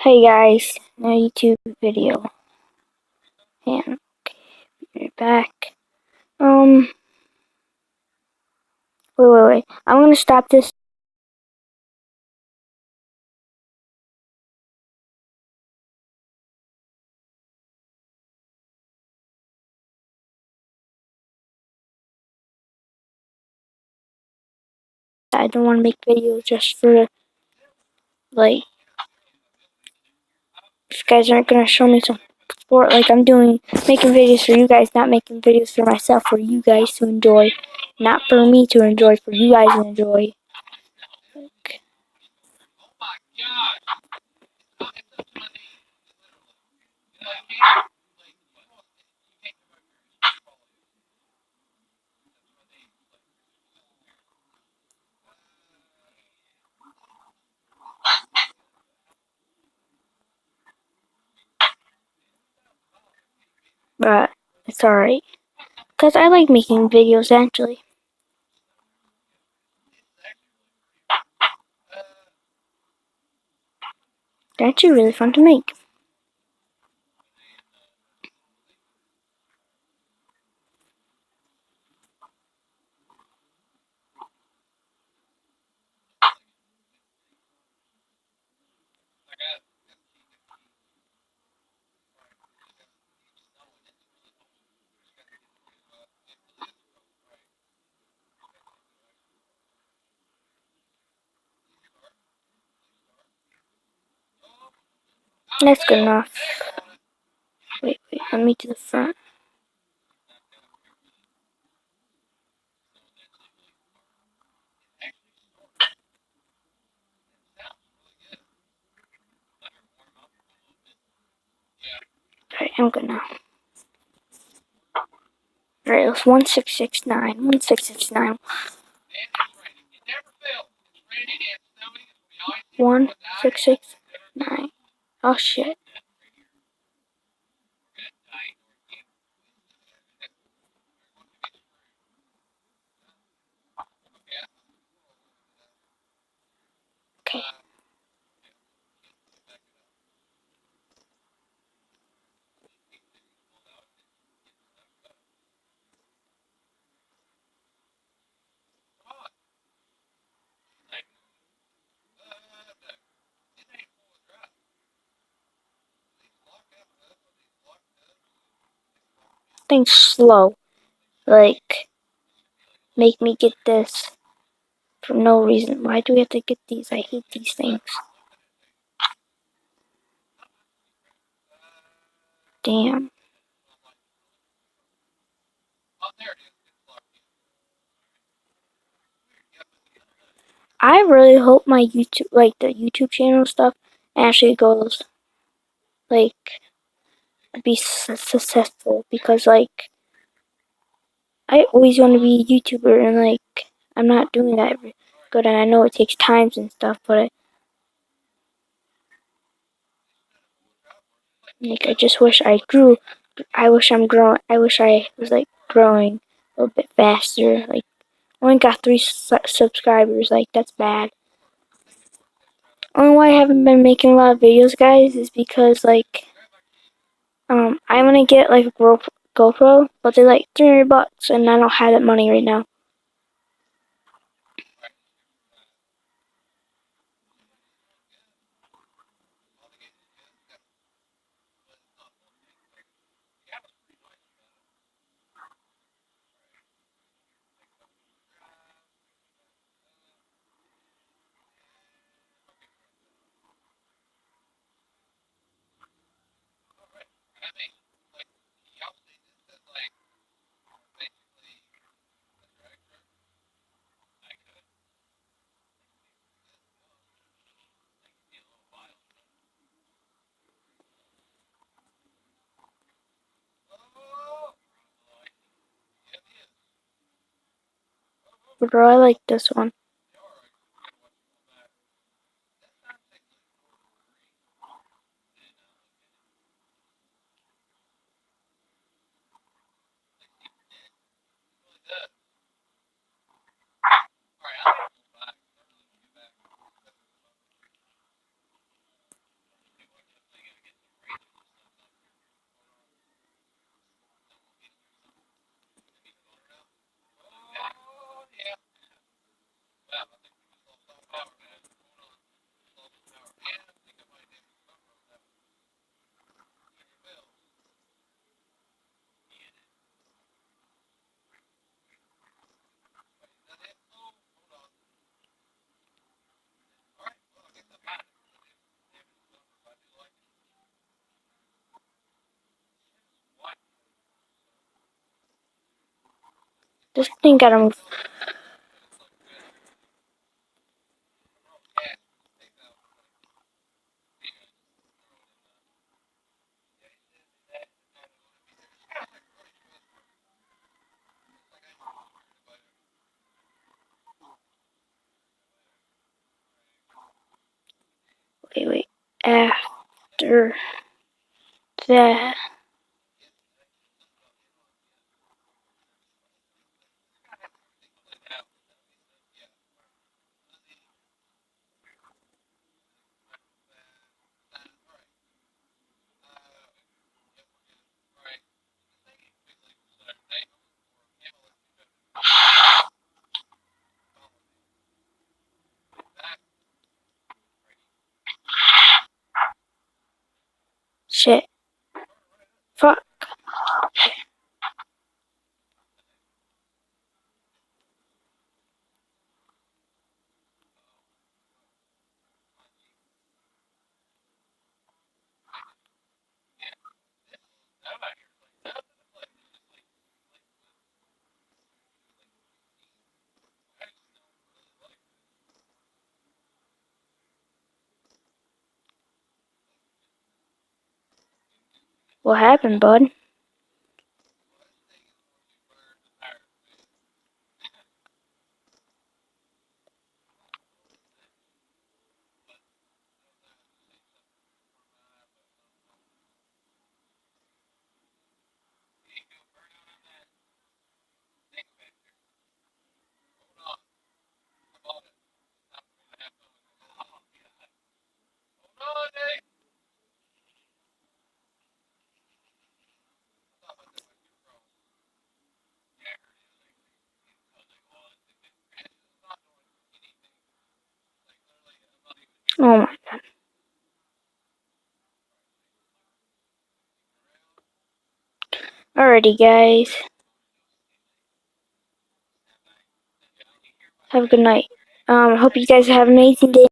Hey guys, a YouTube video, and we're back. Wait. I'm gonna stop this. I don't want to make videos just for like. If you guys aren't gonna show me some sport like I'm doing, making videos for you guys, not making videos for myself, for you guys to enjoy, not for me to enjoy, for you guys to enjoy. But it's alright, cause I like making videos actually. They're actually really fun to make. That's good enough. Wait, let me to the front. Alright, I'm good now. Alright, it was 1669. 1669. 1669. Oh shit. Okay. Things slow. Like, make me get this for no reason. Why do we have to get these? I hate these things. Damn. I really hope my YouTube, like the YouTube channel stuff, actually goes, like, be successful because, like, I always want to be a YouTuber and, like, I'm not doing that good, and I know it takes times and stuff, but I just wish I grew. I wish I'm growing. I wish I was like growing a little bit faster. Like, only got 3 subscribers. Like, that's bad. Only why I haven't been making a lot of videos, guys, is because like I'm gonna get like a GoPro, but they're like $300, and I don't have that money right now. But bro, I like this one. This thing gotta move. Okay, wait. After that. Shit. Fuck. What happened, bud? Oh my. Alrighty, guys. Have a good night. Hope you guys have an amazing day.